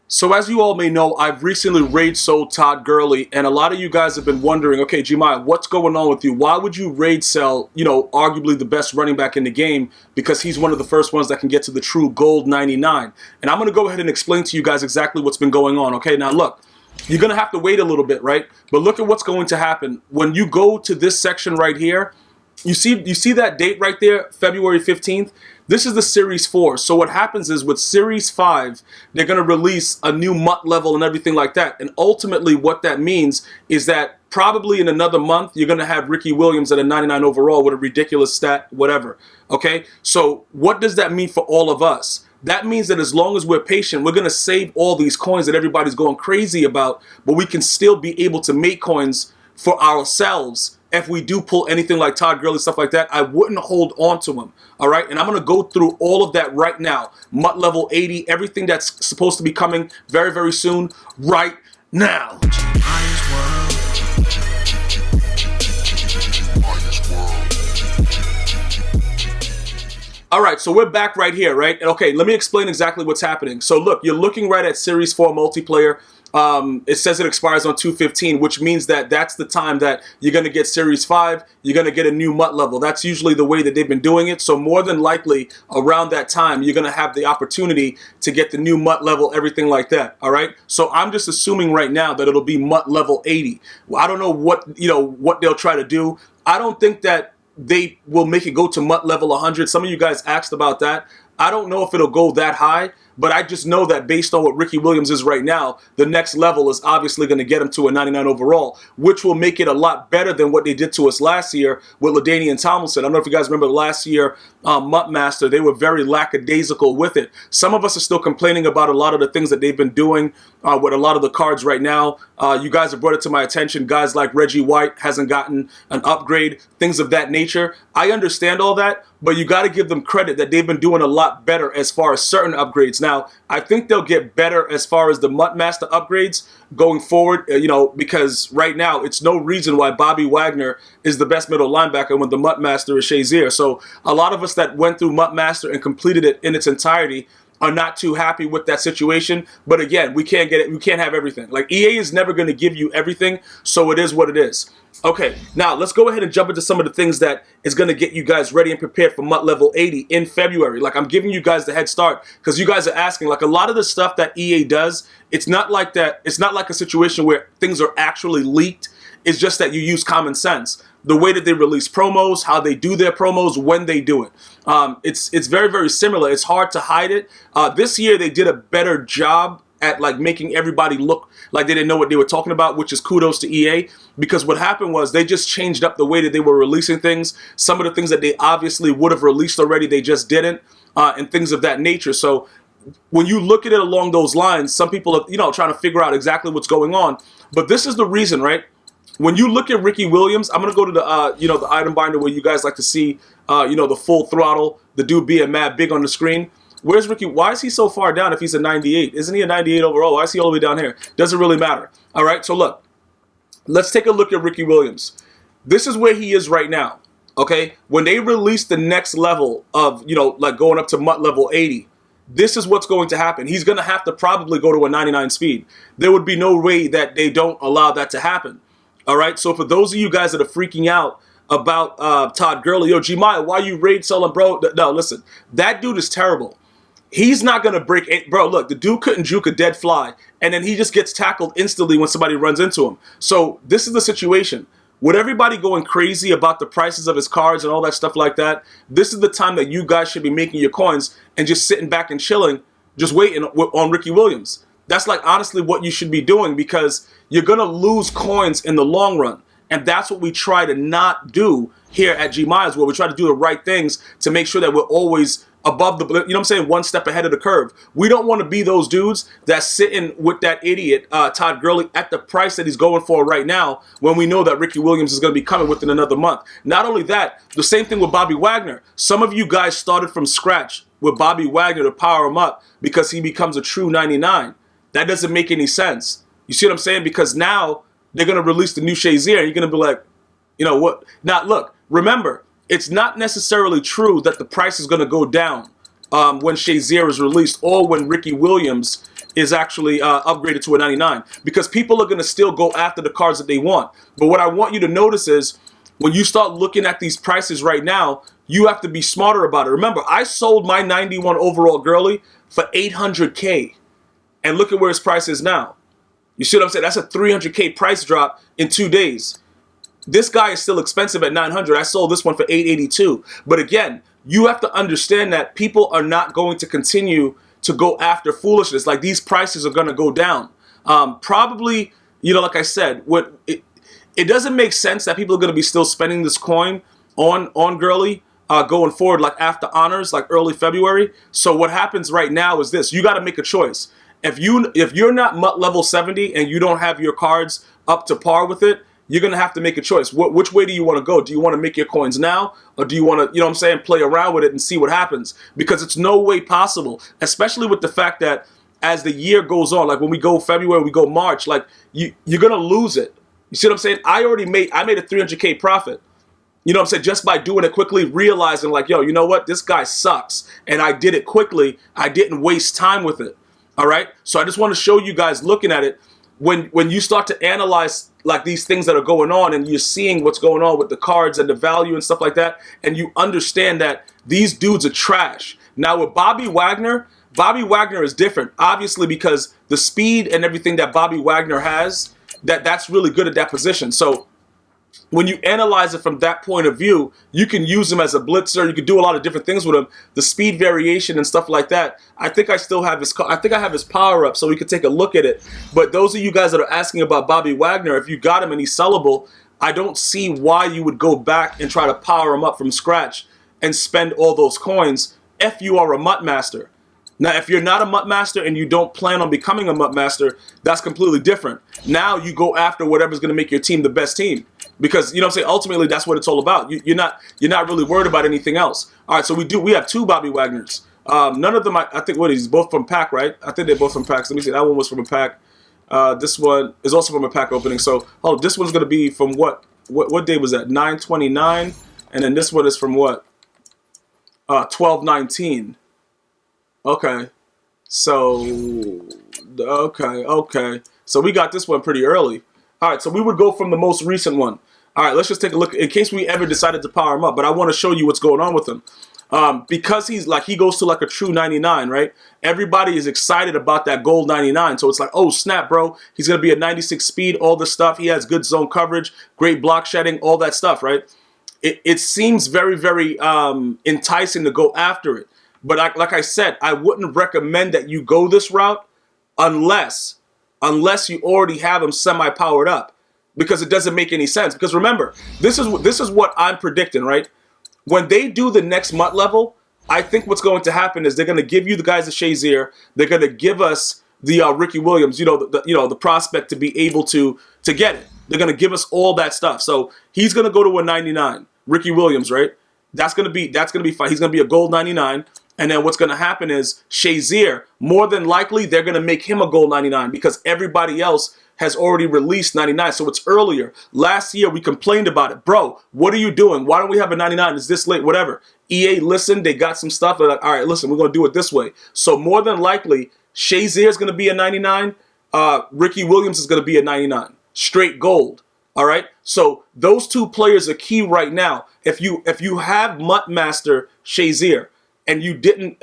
So as you all may know, I've recently raid sold Todd Gurley, and a lot of you guys have been wondering, okay, Gmias, what's going on with you? Why would you raid sell, arguably the best running back in the game, because he's one of the first ones that can get to the true gold 99? And I'm going to go ahead and explain to you guys exactly what's been going on, okay? Now look, you're going to have to wait a little bit, right? But look at what's going to happen. When you go to this section right here, you see that date right there, February 15th? This is the Series 4. So what happens is with Series 5, they're going to release a new MUT level and everything like that. And ultimately what that means is that probably in another month, you're going to have Ricky Williams at a 99 overall with a ridiculous stat, whatever. Okay? So what does that mean for all of us? That means that as long as we're patient, we're going to save all these coins that everybody's going crazy about, but we can still be able to make coins for ourselves. If we do pull anything like Todd Gurley, stuff like that, I wouldn't hold on to him. All right, and I'm going to go through all of that right now. MUT level 80, everything that's supposed to be coming very, very soon, right now. All right, so we're back right here, right? Okay, let me explain exactly what's happening. So look, you're looking right at Series 4 multiplayer. It says it expires on 2/15, which means that that's the time that you're going to get Series 5, you're going to get a new MUT level. That's usually the way that they've been doing it. So more than likely, around that time, you're going to have the opportunity to get the new MUT level, everything like that, all right? So I'm just assuming right now that it'll be MUT level 80. Well, I don't know what they'll try to do. I don't think that they will make it go to MUT level 100. Some of you guys asked about that. I don't know if it'll go that high, but I just know that based on what Ricky Williams is right now, the next level is obviously going to get him to a 99 overall, which will make it a lot better than what they did to us last year with LaDainian Tomlinson. I don't know if you guys remember last year, MUT Master, they were very lackadaisical with it. Some of us are still complaining about a lot of the things that they've been doing with a lot of the cards right now. You guys have brought it to my attention. Guys like Reggie White hasn't gotten an upgrade, things of that nature. I understand all that, but you got to give them credit that they've been doing a lot better as far as certain upgrades. Now, I think they'll get better as far as the MUT Master upgrades going forward, because right now it's no reason why Bobby Wagner is the best middle linebacker when the MUT Master is Shazier. So a lot of us that went through MUT Master and completed it in its entirety are not too happy with that situation. But again, we can't get it. We can't have everything. Like, EA is never going to give you everything, so it is what it is. Okay, now let's go ahead and jump into some of the things that is going to get you guys ready and prepared for MUT level 80 in February. Like, I'm giving you guys the head start because you guys are asking, like, a lot of the stuff that EA does, it's not like that. It's not like a situation where things are actually leaked. It's just that you use common sense. The way that they release promos, how they do their promos, when they do it. It's very, very similar. It's hard to hide it. This year they did a better job at like making everybody look like they didn't know what they were talking about, which is kudos to EA, because what happened was they just changed up the way that they were releasing things. Some of the things that they obviously would have released already, they just didn't, and things of that nature. So when you look at it along those lines, some people are, trying to figure out exactly what's going on. But this is the reason, right? When you look at Ricky Williams, I'm going to go to the, the item binder where you guys like to see, the full throttle, the dude being mad big on the screen. Where's Ricky? Why is he so far down if he's a 98? Isn't he a 98 overall? Why is he all the way down here? Doesn't really matter. All right, so look. Let's take a look at Ricky Williams. This is where he is right now, okay? When they release the next level of, like going up to MUT level 80, this is what's going to happen. He's going to have to probably go to a 99 speed. There would be no way that they don't allow that to happen. All right, so for those of you guys that are freaking out about Todd Gurley, yo, Gmias, why you raid selling, bro? No, listen, that dude is terrible. He's not going to break it. Bro, look, the dude couldn't juke a dead fly, and then he just gets tackled instantly when somebody runs into him. So this is the situation. With everybody going crazy about the prices of his cards and all that stuff like that, this is the time that you guys should be making your coins and just sitting back and chilling, just waiting on Ricky Williams. That's like honestly what you should be doing, because you're going to lose coins in the long run. And that's what we try to not do here at GmiasWorld. We try to do the right things to make sure that we're always above the, one step ahead of the curve. We don't want to be those dudes that's sitting with that idiot, Todd Gurley, at the price that he's going for right now, when we know that Ricky Williams is going to be coming within another month. Not only that, the same thing with Bobby Wagner. Some of you guys started from scratch with Bobby Wagner to power him up because he becomes a true 99. That doesn't make any sense. You see what I'm saying? Because now they're going to release the new Shazier, and you're going to be like, what? Now, look, remember, it's not necessarily true that the price is going to go down when Shazier is released or when Ricky Williams is actually upgraded to a 99, because people are going to still go after the cards that they want. But what I want you to notice is when you start looking at these prices right now, you have to be smarter about it. Remember, I sold my 91 overall girly for 800K, and look at where its price is now. You see what I'm saying? That's a 300K price drop in 2 days. This guy is still expensive at 900. I sold this one for 882. But again, you have to understand that people are not going to continue to go after foolishness. Like, these prices are going to go down. Probably, you know, like I said, it doesn't make sense that people are going to be still spending this coin on girly going forward, like after honors, like early February. So what happens right now is this: you got to make a choice. If you're not MUT level 70 and you don't have your cards up to par with it, you're going to have to make a choice. Which way do you want to go? Do you want to make your coins now, or do you want to, you know what I'm saying, play around with it and see what happens? Because it's no way possible, especially with the fact that as the year goes on, like when we go February, we go March, like you're going to lose it. You see what I'm saying? I made a 300K profit. You know what I'm saying? Just by doing it quickly, realizing like, yo, you know what? This guy sucks. And I did it quickly. I didn't waste time with it. All right? So I just want to show you guys looking at it. When you start to analyze like these things that are going on, and you're seeing what's going on with the cards and the value and stuff like that, and you understand that these dudes are trash. Now with Bobby Wagner is different, obviously, because the speed and everything that Bobby Wagner has, that's really good at that position. So when you analyze it from that point of view, you can use him as a blitzer. You can do a lot of different things with him. The speed variation and stuff like that. I think I still have I think I have his power up, so we could take a look at it. But those of you guys that are asking about Bobby Wagner, if you got him and he's sellable, I don't see why you would go back and try to power him up from scratch and spend all those coins if you are a MUT master. Now, if you're not a MUT master and you don't plan on becoming a MUT master, that's completely different. Now you go after whatever's going to make your team the best team. Because, you know what I'm saying, ultimately that's what it's all about. You're not really worried about anything else. All right, so we have two Bobby Wagners. None of them, I think, what is both from pack, right? I think they're both from packs. Let me see, that one was from a pack. This one is also from a pack opening. So, this one's going to be from what day was that? 9/29. And then this one is from what? 12/19. Okay. So, okay. So we got this one pretty early. All right, so we would go from the most recent one. All right, let's just take a look in case we ever decided to power him up. But I want to show you what's going on with him. Because he goes to like a true 99, right? Everybody is excited about that gold 99. So it's like, oh, snap, bro. He's going to be a 96 speed, all the stuff. He has good zone coverage, great block shedding, all that stuff, right? It seems very, very enticing to go after it. But like I said, I wouldn't recommend that you go this route unless you already have him semi-powered up, because it doesn't make any sense. Because remember, this is what I'm predicting, right? When they do the next MUT level, I think what's going to happen is they're going to give you the guys a Shazier. They're going to give us the Ricky Williams, the prospect to be able to get it. They're going to give us all that stuff. So he's going to go to a 99, Ricky Williams, right? That's going to be fine. He's going to be a gold 99. And then what's going to happen is Shazier, more than likely, they're going to make him a gold 99 because everybody else has already released 99. So it's earlier. Last year, we complained about it. Bro, what are you doing? Why don't we have a 99? It's this late, whatever. EA listened. They got some stuff. They're like, all right, listen, we're going to do it this way. So more than likely, Shazier is going to be a 99. Ricky Williams is going to be a 99. Straight gold. All right? So those two players are key right now. If you have MUT Master Shazier, and you didn't,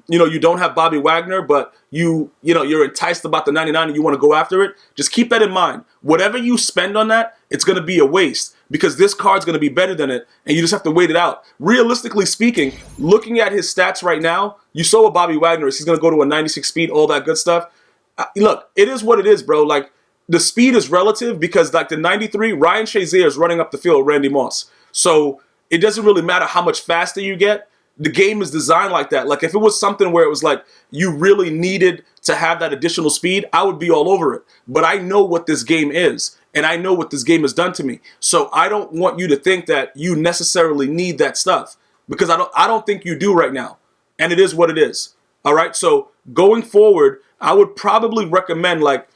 you don't have Bobby Wagner, but you're enticed about the 99 and you want to go after it, just keep that in mind. Whatever you spend on that, it's going to be a waste because this card's going to be better than it, and you just have to wait it out. Realistically speaking, looking at his stats right now, you saw what Bobby Wagner is. He's going to go to a 96 speed, all that good stuff. Look, it is what it is, bro. Like, the speed is relative because, like, the 93, Ryan Shazier is running up the field, Randy Moss. So it doesn't really matter how much faster you get. The game is designed like that. Like, if it was something where it was like you really needed to have that additional speed, I would be all over it. But I know what this game is, and I know what this game has done to me. So I don't want you to think that you necessarily need that stuff, because I don't think you do right now. And it is what it is. All right? So going forward, I would probably recommend, like,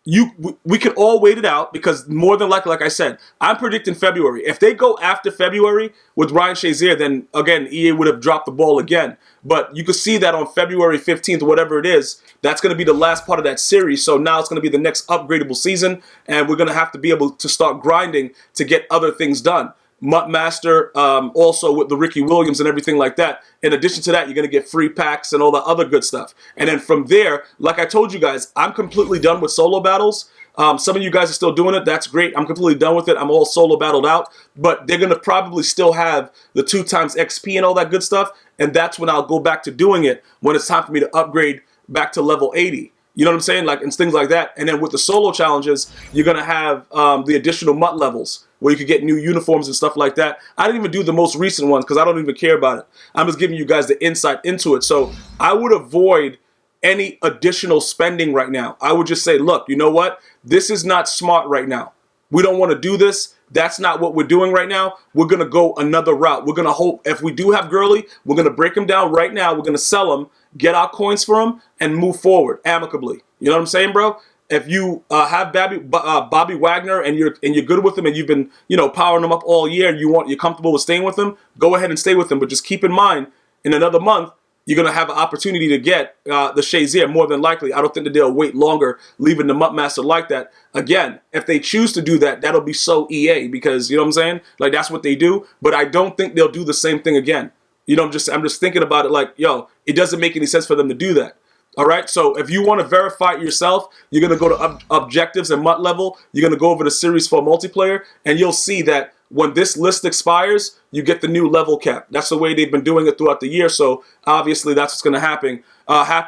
we can all wait it out, because more than likely, like I said, I'm predicting February. If they go after February with Ryan Shazier, then again, EA would have dropped the ball again. But you could see that on February 15th, whatever it is, that's going to be the last part of that series. So now it's going to be the next upgradable season, and we're going to have to be able to start grinding to get other things done. MUT Master, also with the Ricky Williams and everything like that. In addition to that, you're going to get free packs and all that other good stuff. And then from there, like I told you guys, I'm completely done with solo battles. Some of you guys are still doing it. That's great. I'm completely done with it. I'm all solo battled out. But they're going to probably still have the 2 times XP and all that good stuff. And that's when I'll go back to doing it, when it's time for me to upgrade back to level 80. You know what I'm saying? Like, and things like that. And then with the solo challenges, you're going to have the additional MUT levels where you could get new uniforms and stuff like that. I didn't even do the most recent ones because I don't even care about it. I'm just giving you guys the insight into it. So I would avoid any additional spending right now. I would just say, look, you know what? This is not smart right now. We don't want to do this. That's not what we're doing right now. We're going to go another route. We're going to hope, if we do have Gurley, we're going to break him down right now. We're going to sell him, get our coins for him, and move forward amicably. You know what I'm saying, bro? If you have Bobby Wagner and you're good with him, and you've been, you know, powering him up all year, and you're comfortable with staying with him, go ahead and stay with him. But just keep in mind, in another month, you're going to have an opportunity to get the Shazier, more than likely. I don't think that they'll wait longer leaving the MUT Master like that. Again, if they choose to do that, that'll be so EA, because, you know what I'm saying? Like, that's what they do. But I don't think they'll do the same thing again. You know, I'm just thinking about it like, yo, it doesn't make any sense for them to do that. All right, so if you want to verify it yourself, you're going to go to objectives and MUT level. You're going to go over to Series 4 multiplayer, and you'll see that when this list expires, you get the new level cap. That's the way they've been doing it throughout the year. So obviously that's what's going to happen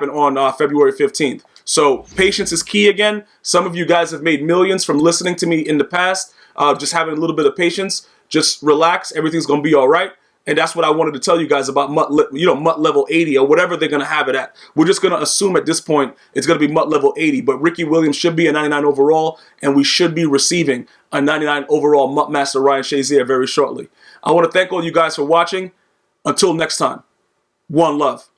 on February 15th. So patience is key again. Some of you guys have made millions from listening to me in the past. Just having a little bit of patience. Just relax. Everything's going to be all right. And that's what I wanted to tell you guys about MUT level 80 or whatever they're going to have it at. We're just going to assume at this point it's going to be MUT level 80. But Ricky Williams should be a 99 overall, and we should be receiving a 99 overall MUT Master Ryan Shazier very shortly. I want to thank all you guys for watching. Until next time, one love.